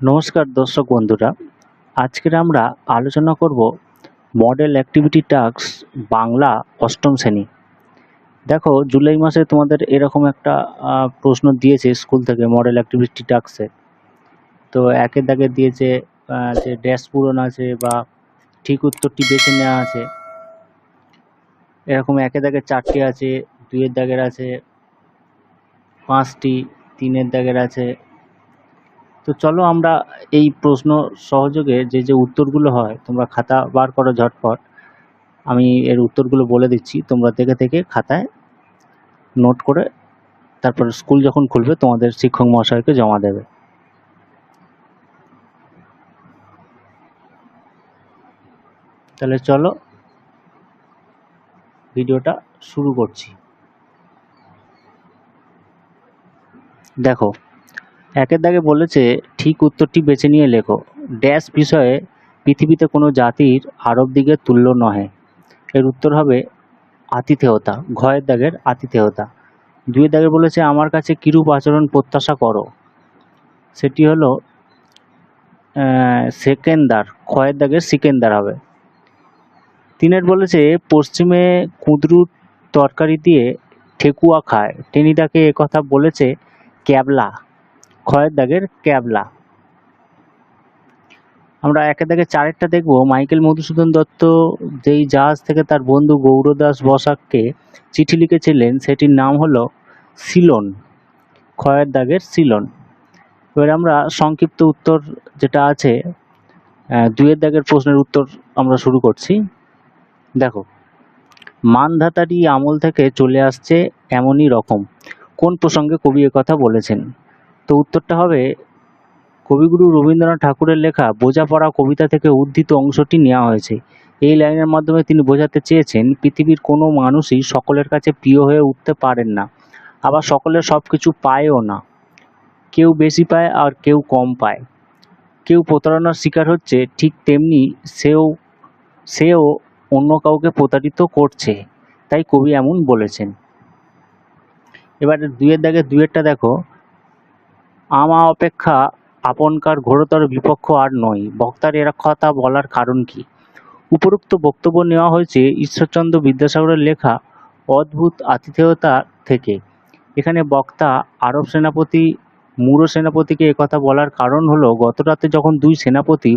নমস্কার দর্শক বন্ধুরা, আজকের আমরা আলোচনা করব মডেল অ্যাক্টিভিটি টাস্ক বাংলা অষ্টম শ্রেণী। দেখো, জুলাই মাসে তোমাদের এরকম একটা প্রশ্ন দিয়েছে স্কুল থেকে মডেল অ্যাক্টিভিটি টাস্কে। তো একের দাগে দিয়েছে যে ড্যাশ পূরণ আছে বা ঠিক উত্তরটি বেছে নেওয়া আছে। এরকম একের দাগের 4টি আছে, 2-এর দাগের আছে 5টি, 3-এর দাগের আছে। তো চলো আমরা এই প্রশ্ন সহযোগে যে উত্তরগুলো হয় তোমরা খাতা বার করো ঝটপট। আমি এর উত্তরগুলো বলে দিচ্ছি, তোমরা দেখে থেকে খাতায় নোট করে তারপর স্কুল যখন খুলবে তোমাদের শিক্ষক মহাশয়কে জমা দেবে। তাহলে চলো ভিডিওটা শুরু করছি। দেখো, একের দাগে বলেছে ঠিক উত্তরটি বেছে নিয়ে লেখো। ড্যাশ বিষয়ে পৃথিবীতে কোনো জাতির আরব দিগের তুল্য নহে। এর উত্তর হবে আতিথেয়তা, ঘয়ের দাগের আতিথেয়তা। 2-এর দাগে বলেছে আমার কাছে কিরূপ আচরণ প্রত্যাশা করো। সেটি হলো সেকেন্দার, খয়ের দাগের সিকেন্দার হবে। 3-এর বলেছে পশ্চিমে কুঁদরুর তরকারি দিয়ে ঠেকুয়া খায়। টেনিদাকে একথা বলেছে ক্যাবলা, খয়ের দাগের ক্যাবলা। আমরা একের দাগে 4-এরটা দেখব। মাইকেল মধুসূদন দত্ত যেই জাহাজ থেকে তার বন্ধু গৌরদাস বসাককে চিঠি লিখেছিলেন সেটির নাম হলো সিলন, খয়ের দাগের সিলন। এবার আমরা সংক্ষিপ্ত উত্তর যেটা আছে 2-এর দাগের প্রশ্নের উত্তর আমরা শুরু করছি। দেখো, মানধাতারি আমল থেকে চলে আসছে এমনই রকম। কোন প্রসঙ্গে কবি কথা বলেছেন? তো উত্তরটা হবে কবিগুরু রবীন্দ্রনাথ ঠাকুরের লেখা বোঝাপড়া কবিতা থেকে উদ্ধৃত অংশটি নেওয়া হয়েছে। এই লাইনের মাধ্যমে তিনি বোঝাতে চেয়েছেন পৃথিবীর কোনো মানুষই সকলের কাছে প্রিয় হয়ে উঠতে পারেন না, আবার সকলের সব কিছু পায়ও না। কেউ বেশি পায় আর কেউ কম পায়। কেউ প্রতারণার শিকার হচ্ছে, ঠিক তেমনি সেও অন্য কাউকে প্রতারিত করছে, তাই কবি এমন বলেছেন। এবারে 2-এর দাগে 2-এরটা দেখো। আমা অপেক্ষা আপনকার ঘোরতর বিপক্ষ আর নয়। বক্তার এর কথা বলার কারণ কি? উপরোক্ত বক্তব্য নেওয়া হয়েছে ঈশ্বরচন্দ্র বিদ্যাসাগরের লেখা অদ্ভুত আতিথেয়তা থেকে। এখানে বক্তা আরব সেনাপতি মূঢ় সেনাপতিকে একথা বলার কারণ হলো গত রাতে যখন দুই সেনাপতি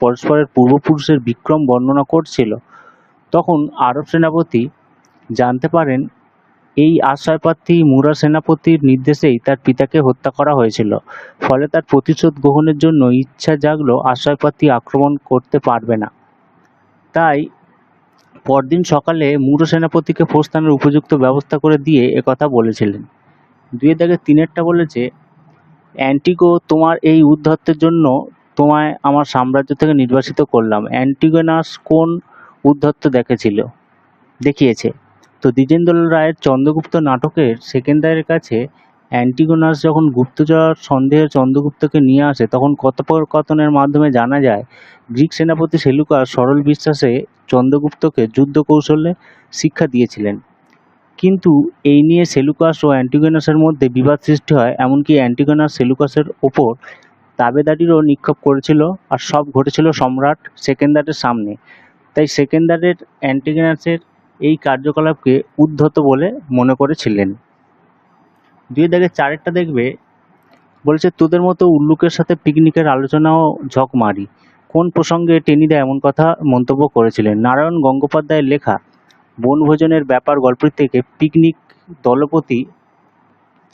পরস্পরের পূর্বপুরুষের বিক্রম বর্ণনা করছিল, তখন আরব সেনাপতি জানতে পারেন এই আশ্রয়প্রার্থী মূঢ় সেনাপতির নির্দেশেই তার পিতাকে হত্যা করা হয়েছিল। ফলে তার প্রতিশোধ গ্রহণের জন্য ইচ্ছা জাগলো আশ্রয়প্রার্থী আক্রমণ করতে পারবে না। তাই পরদিন সকালে মূঢ় সেনাপতিকে প্রস্থানের উপযুক্ত ব্যবস্থা করে দিয়ে একথা বলেছিলেন। 2-এর দাগে 3-এরটা বলেছে অ্যান্টিগো, তোমার এই উদ্ধত্তের জন্য তোমায় আমার সাম্রাজ্য থেকে নির্বাসিত করলাম। অ্যান্টিগোনাস কোন উদ্ধত্ত দেখিয়েছে? তো দ্বিজেন্দ্র রায়ের চন্দ্রগুপ্ত নাটকের সেকেন্দারের কাছে অ্যান্টিগোনাস যখন গুপ্তচর সন্দেহে চন্দ্রগুপ্তকে নিয়ে আসে, তখন কথোপকথনের মাধ্যমে জানা যায় গ্রিক সেনাপতি সেলুকাস সরল বিশ্বাসে চন্দ্রগুপ্তকে যুদ্ধ কৌশলে শিক্ষা দিয়েছিলেন। কিন্তু এই নিয়ে সেলুকাস ও অ্যান্টিগোনাসের মধ্যে বিবাদ সৃষ্টি হয়, এমনকি অ্যান্টিগোনাস সেলুকাসের ওপর দাবেদারিরও নিক্ষেপ করেছিল, আর সব ঘটেছিল সম্রাট সেকেন্দারের সামনে। তাই সেকেন্দারের অ্যান্টিগোনাসের এই কার্যকলাপকে উদ্ধত বলে মনে করেছিলেন। 2-এর দাগে 4-এরটা দেখবে বলেছে তোদের মতো উল্লুকের সাথে পিকনিকের আলোচনাও ঝক মারি। কোন প্রসঙ্গে টেনিদা এমন কথা মন্তব্য করেছিলেন? নারায়ণ গঙ্গোপাধ্যায়ের লেখা বনভোজনের ব্যাপার গল্পটি থেকে পিকনিক দলপতি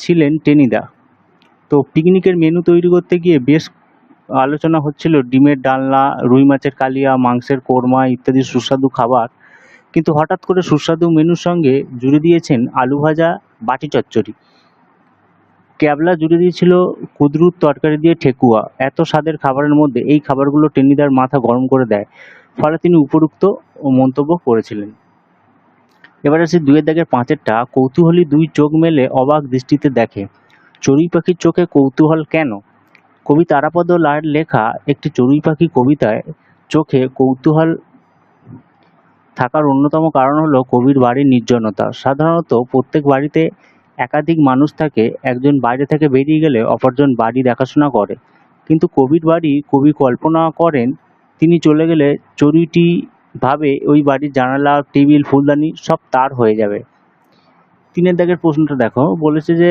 ছিলেন টেনিদা। তো পিকনিকের মেনু তৈরি করতে গিয়ে বেশ আলোচনা হচ্ছিল ডিমের ডালনা, রুই মাছের কালিয়া, মাংসের কোরমা ইত্যাদি সুস্বাদু খাবার। কিন্তু হঠাৎ করে সুস্বাদু মেনুর সঙ্গে জুড়ে দিয়েছেন আলু ভাজা, বাটি চচ্চড়ি। ক্যাবলা জুড়ে দিয়েছিল কুঁদরুর তরকারি দিয়ে ঠেকুয়া। এত স্বাদের খাবারের মধ্যে এই খাবারগুলো টেনিদার মাথা গরম করে দেয়, ফলে তিনি উপরোক্ত মন্তব্য করেছিলেন। এবার আসি 2-এর দাগের 5-এরটা। কৌতূহলী দুই চোখ মেলে অবাক দৃষ্টিতে দেখে। চড়ুই পাখির চোখে কৌতূহল কেন? কবি তারাপদ রায়ের লেখা একটি চড়ুই পাখি কবিতায় চোখে কৌতূহল থাকার অন্যতম কারণ হলো কবির বাড়ির নির্জনতা। সাধারণত প্রত্যেক বাড়িতে একাধিক মানুষ থাকে, একজন বাইরে থেকে বেরিয়ে গেলে অপরজন বাড়ি দেখাশোনা করে। কিন্তু কবির বাড়ি কবি কল্পনা করেন তিনি চলে গেলে চরিটিভাবে ওই বাড়ির জানালা, টেবিল, ফুলদানি সব তার হয়ে যাবে। ৩ দাগের প্রশ্নটা দেখো, বলেছে যে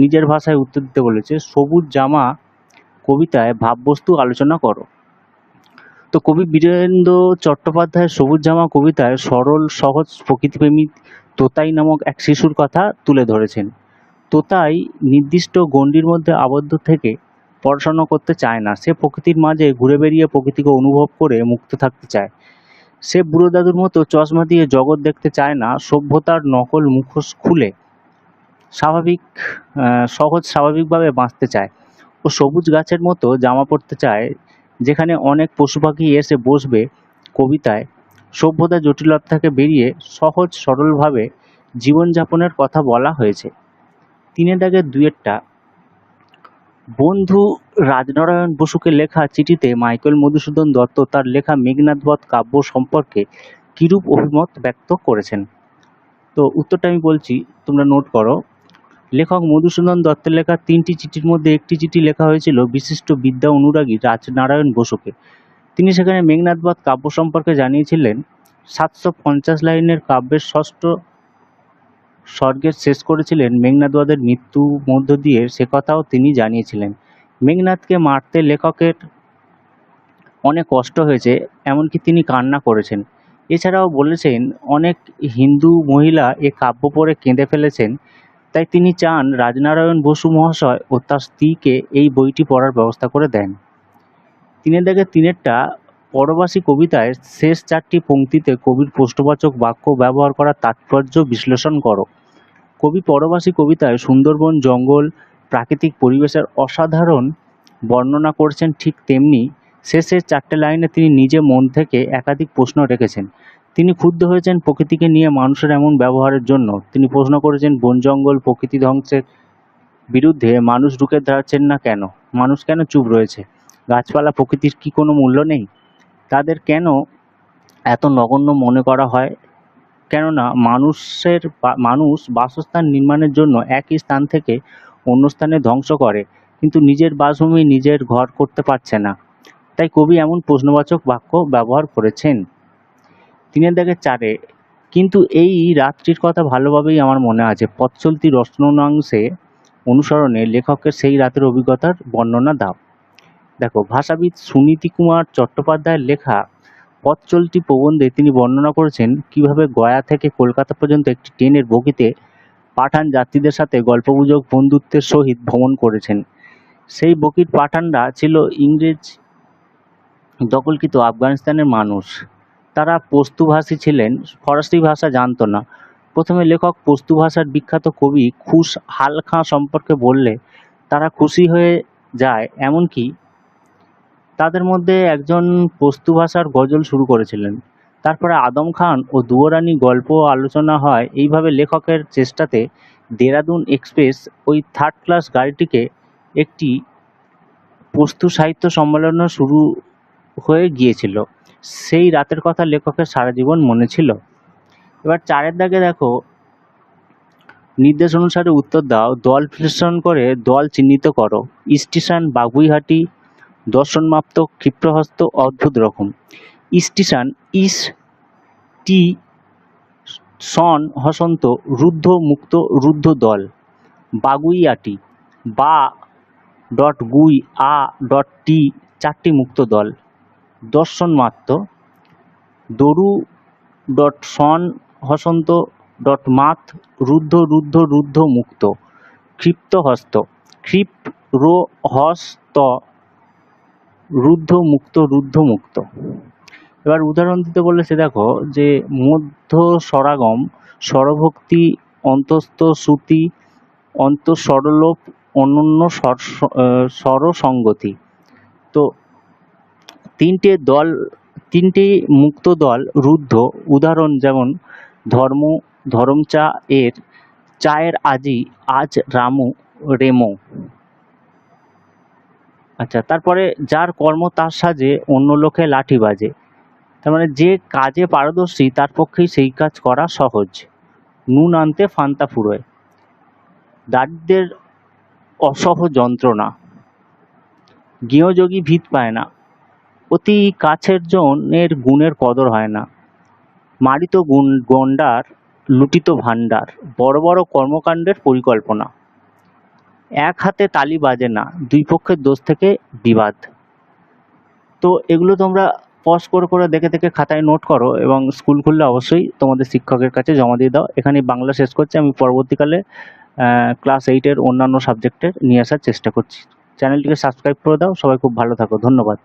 নিজের ভাষায় উত্তর দিতে বলেছে। সবুজ জামা কবিতায় ভাববস্তু আলোচনা করো। তো কবি বীরেন্দ্র চট্টোপাধ্যায়ের সবুজ জামা কবিতায় সরল সহজ প্রকৃতিপ্রেমী তোতাই নামক এক শিশুর কথা তুলে ধরেছেন। তোতাই নির্দিষ্ট গণ্ডির মধ্যে আবদ্ধ থেকে পড়াশোনা করতে চায় না, সে প্রকৃতির মাঝে ঘুরে বেরিয়ে প্রকৃতিকে অনুভব করে মুক্ত থাকতে চায়। সে বুড়ো দাদুর মতো চশমা দিয়ে জগৎ দেখতে চায় না, সভ্যতার নকল মুখোশ খুলে সহজ স্বাভাবিকভাবে বাঁচতে চায়। ও সবুজ গাছের মতো জামা পরতে চায় যেখানে অনেক পশু পাখি এসে বসবে। কবিতায় সভ্যতা জটিলতা থেকে বেরিয়ে সহজ সরলভাবে জীবনযাপনের কথা বলা হয়েছে। ৩ দাগের ২টা, বন্ধু রাজনারায়ণ বসুকে লেখা চিঠিতে মাইকেল মধুসূদন দত্ত তার লেখা মেঘনাদ বধ কাব্য সম্পর্কে কিরূপ অভিমত ব্যক্ত করেছেন? তো উত্তরটা আমি বলছি, তোমরা নোট করো। লেখক মধুসূদন দত্তের লেখা ৩টি চিঠির মধ্যে একটি চিঠি লেখা হয়েছিল বিশিষ্ট বিদ্যা অনুরাগী রাজনারায়ণ বসুকে। তিনি সেখানে মেঘনাদ বধ কাব্য সম্পর্কে জানিয়েছিলেন ৭৫০ লাইনের কাব্যের ষষ্ঠ স্বর্গের শেষ করেছিলেন মেঘনাদ বধের মৃত্যু মধ্য দিয়ে, সে কথাও তিনি জানিয়েছিলেন। মেঘনাদকে মারতে লেখকের অনেক কষ্ট হয়েছে, এমনকি তিনি কান্না করেছেন। এছাড়াও বলেছেন অনেক হিন্দু মহিলা এ কাব্য পড়ে কেঁদে ফেলেছেন। তাই তিনি চান রাজনারায়ণ বসু মহাশয় ও তার স্ত্রীকে এই বইটি পড়ার ব্যবস্থা করে দেন। ৩ দাগের ৩টা, পরবাসী কবিতায় শেষ ৪টি পংক্তিতে কবির প্রশ্নবাচক বাক্য ব্যবহার করার তাৎপর্য বিশ্লেষণ করো। কবি পরবাসী কবিতায় সুন্দরবন, জঙ্গল, প্রাকৃতিক পরিবেশের অসাধারণ বর্ণনা করেছেন, ঠিক তেমনি শেষের 4টে লাইনে তিনি নিজে মন থেকে একাধিক প্রশ্ন রেখেছেন। তিনি ক্ষুব্ধ হয়েছেন প্রকৃতিকে নিয়ে মানুষের এমন ব্যবহারের জন্য। তিনি প্রশ্ন করেছেন বন জঙ্গল প্রকৃতি ধ্বংসের বিরুদ্ধে মানুষ রুখে দাঁড়াচ্ছেন না কেন? মানুষ কেন চুপ রয়েছে? গাছপালা প্রকৃতির কি কোনো মূল্য নেই? তাদের কেন এত নগণ্য মনে করা হয়? কেননা মানুষ বাসস্থান নির্মাণের জন্য একই স্থান থেকে অন্য স্থানে ধ্বংস করে, কিন্তু নিজের বাসভূমি নিজের ঘর করতে পারছে না। তাই কবি এমন প্রশ্নবাচক বাক্য ব্যবহার করেছেন। ৩ দাগের ৪, কিন্তু এই রাত্রির কথা ভালোভাবেই আমার মনে আছে। পথ চলতি রচনাংশে অনুসরণে লেখকের সেই রাতের অভিজ্ঞতার বর্ণনা দাও। দেখো, ভাষাবিদ সুনীতি কুমার চট্টোপাধ্যায়ের লেখা পথ চলতি প্রবন্ধে তিনি বর্ণনা করেছেন কিভাবে গয়া থেকে কলকাতা পর্যন্ত একটি ট্রেনের বগিতে পাঠান যাত্রীদের সাথে গল্পগুজব বন্ধুত্বের সহিত ভ্রমণ করেছেন। সেই বগির পাঠানরা ছিল ইংরেজ দখলকৃত আফগানিস্তানের মানুষ। তারা পশতুভাষী ছিলেন, ফরাসি ভাষা জানত না। প্রথমে লেখক পশতু ভাষার বিখ্যাত কবি খুশ হাল খাঁ সম্পর্কে বললে তারা খুশি হয়ে যায়, এমনকি তাদের মধ্যে একজন পশতু ভাষার গজল শুরু করেছিলেন। তারপরে আদম খান ও দুয়োরানি গল্প আলোচনা হয়। এইভাবে লেখকের চেষ্টাতে দেরাদুন এক্সপ্রেস, ওই 3rd ক্লাস গাড়িটিকে একটি পশতু সাহিত্য সম্মেলনও শুরু হয়ে গিয়েছিল। সেই রাতের কথা লেখকের সারা জীবন মনে ছিল। এবার 4 দাগে দেখো, নির্দেশ অনুসারে উত্তর দাও। দল বিশ্লেষণ করে দল চিহ্নিত করো। স্টেশন বাগুইহাটি, দর্শনমাপ্ত, ক্ষিপ্রহস্ত, অদ্ভুত রকম। স্টেশন ইস টি সন হসন্ত, রুদ্ধ মুক্ত, রুদ্ধ দল। বাগুইয়াটি বা ডট গুই আ ডট টি, 4টি মুক্ত দল। দর্শনমাত্র দরু ডট সন হসন্ত ডট মাত, রুদ্ধ রুদ্ধ রুদ্ধ মুক্ত। ক্ষিপ্তহস্ত ক্ষিপ রো হস্ত, রুদ্ধ মুক্ত রুদ্ধ মুক্ত। এবার উদাহরণ দিতে বলেছে, দেখো যে মধ্য স্বরাগম, স্বরভক্তি, অন্তস্থ শ্রুতি, অন্তঃস্বরলোপ, অনন্য স্বরসঙ্গতি। তো তিনটে মুক্ত দল রুদ্ধ। উদাহরণ যেমন ধর্মচা এর চায়ের আজি, আজ রামু রেমো। আচ্ছা, তারপরে যার কর্ম তার সাজে, অন্য লোকে লাঠি বাজে। তার মানে যে কাজে পারদর্শী তার পক্ষেই সেই কাজ করা সহজ। নুন আনতে ফান্তা ফুরোয়। দারিদ্রের অসহ যন্ত্রণা। গৃহযোগী ভিত পায় না, অতি কাছের জনের গুণের কদর হয় না। মারিত গণ্ডার লুটিত ভাণ্ডার, বড় বড় কর্মকাণ্ডের পরিকল্পনা। এক হাতে তালি বাজে না, দুই পক্ষের দোষ থেকে বিবাদ। তো এগুলো তোমরা পজ করে করে দেখে দেখে খাতায় নোট করো, এবং স্কুল খুললে অবশ্যই তোমাদের শিক্ষকের কাছে জমা দিয়ে দাও। এখানে বাংলা শেষ করছি, আমি পরবর্তীকালে ক্লাস 8-এর অন্যান্য সাবজেক্টের নিয়ে আসার চেষ্টা করছি। চ্যানেলটিকে সাবস্ক্রাইব করে দাও। সবাই খুব ভালো থাকো, ধন্যবাদ।